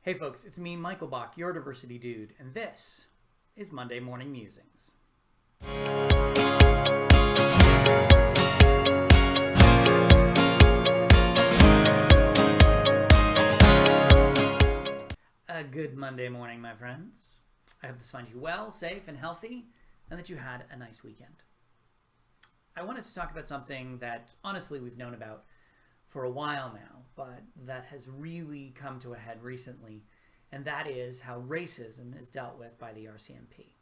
Hey folks, it's me, Michael Bach, your diversity dude, and this is Monday Morning Musings. A good Monday morning, my friends. I hope this finds you well, safe, and healthy, and that you had a nice weekend. I wanted to talk about something that, honestly, we've known about for a while now, but that has really come to a head recently, and that is how racism is dealt with by the RCMP.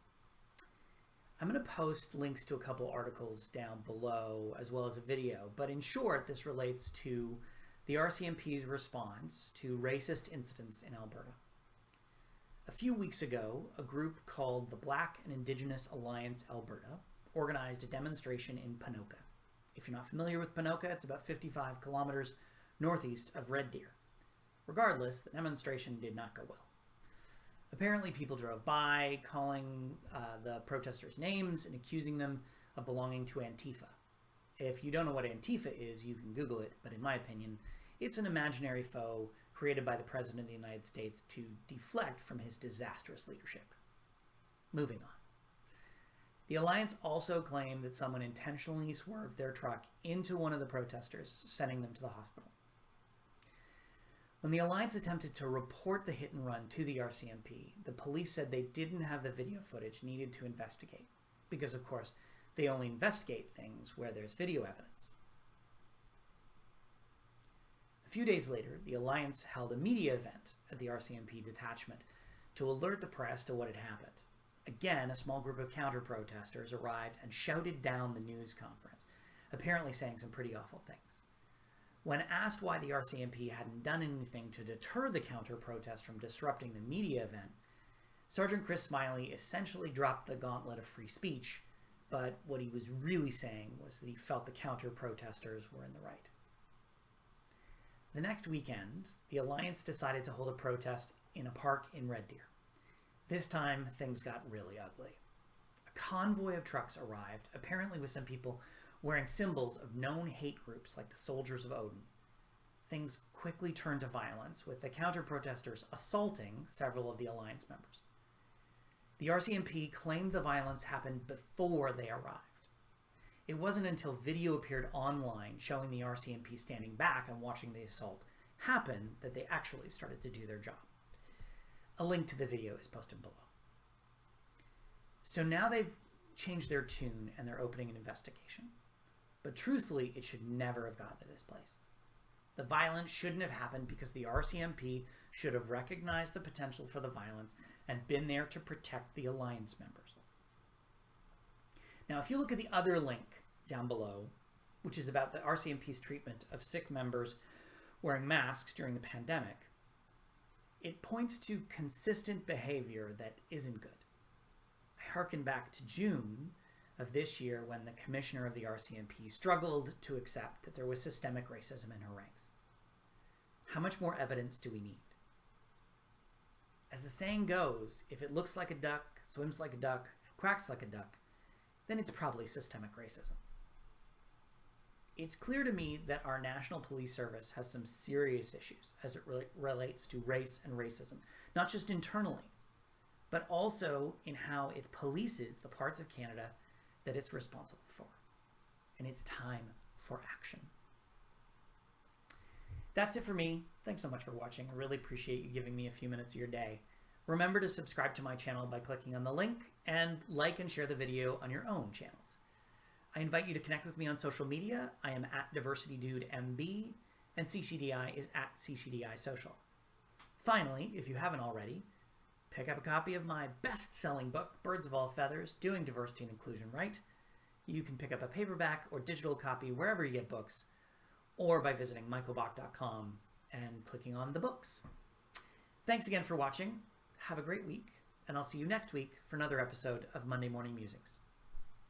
I'm going to post links to a couple articles down below, as well as a video, but in short, this relates to the RCMP's response to racist incidents in Alberta. A few weeks ago, a group called the Black and Indigenous Alliance Alberta organized a demonstration in Ponoka. If you're not familiar with Ponoka, it's about 55 kilometers northeast of Red Deer. Regardless, the demonstration did not go well. Apparently, people drove by, calling the protesters names and accusing them of belonging to Antifa. If you don't know what Antifa is, you can Google it, but in my opinion, it's an imaginary foe created by the President of the United States to deflect from his disastrous leadership. Moving on. The Alliance also claimed that someone intentionally swerved their truck into one of the protesters, sending them to the hospital. When the Alliance attempted to report the hit and run to the RCMP, the police said they didn't have the video footage needed to investigate, because of course, they only investigate things where there's video evidence. A few days later, the Alliance held a media event at the RCMP detachment to alert the press to what had happened. Again, a small group of counter-protesters arrived and shouted down the news conference, apparently saying some pretty awful things. When asked why the RCMP hadn't done anything to deter the counter-protest from disrupting the media event, Sergeant Chris Smiley essentially dropped the gauntlet of free speech, but what he was really saying was that he felt the counter-protesters were in the right. The next weekend, the Alliance decided to hold a protest in a park in Red Deer. This time, things got really ugly. A convoy of trucks arrived, apparently with some people wearing symbols of known hate groups like the Soldiers of Odin. Things quickly turned to violence, with the counter-protesters assaulting several of the Alliance members. The RCMP claimed the violence happened before they arrived. It wasn't until video appeared online showing the RCMP standing back and watching the assault happen that they actually started to do their job. A link to the video is posted below. So now they've changed their tune and they're opening an investigation. But truthfully, it should never have gotten to this place. The violence shouldn't have happened because the RCMP should have recognized the potential for the violence and been there to protect the Alliance members. Now, if you look at the other link down below, which is about the RCMP's treatment of sick members wearing masks during the pandemic, it points to consistent behavior that isn't good. I harken back to June of this year when the commissioner of the RCMP struggled to accept that there was systemic racism in her ranks. How much more evidence do we need? As the saying goes, if it looks like a duck, swims like a duck, and quacks like a duck, then it's probably systemic racism. It's clear to me that our National Police Service has some serious issues as it relates to race and racism, not just internally, but also in how it polices the parts of Canada that it's responsible for. And it's time for action. That's it for me. Thanks so much for watching. I really appreciate you giving me a few minutes of your day. Remember to subscribe to my channel by clicking on the link and like and share the video on your own channels. I invite you to connect with me on social media. I am at DiversityDudeMB, and CCDI is at CCDI Social. Finally, if you haven't already, pick up a copy of my best-selling book, Birds of All Feathers, Doing Diversity and Inclusion Right. You can pick up a paperback or digital copy wherever you get books, or by visiting michaelbach.com and clicking on the books. Thanks again for watching. Have a great week, and I'll see you next week for another episode of Monday Morning Musings.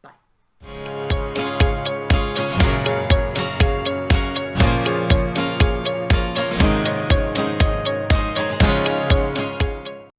Bye.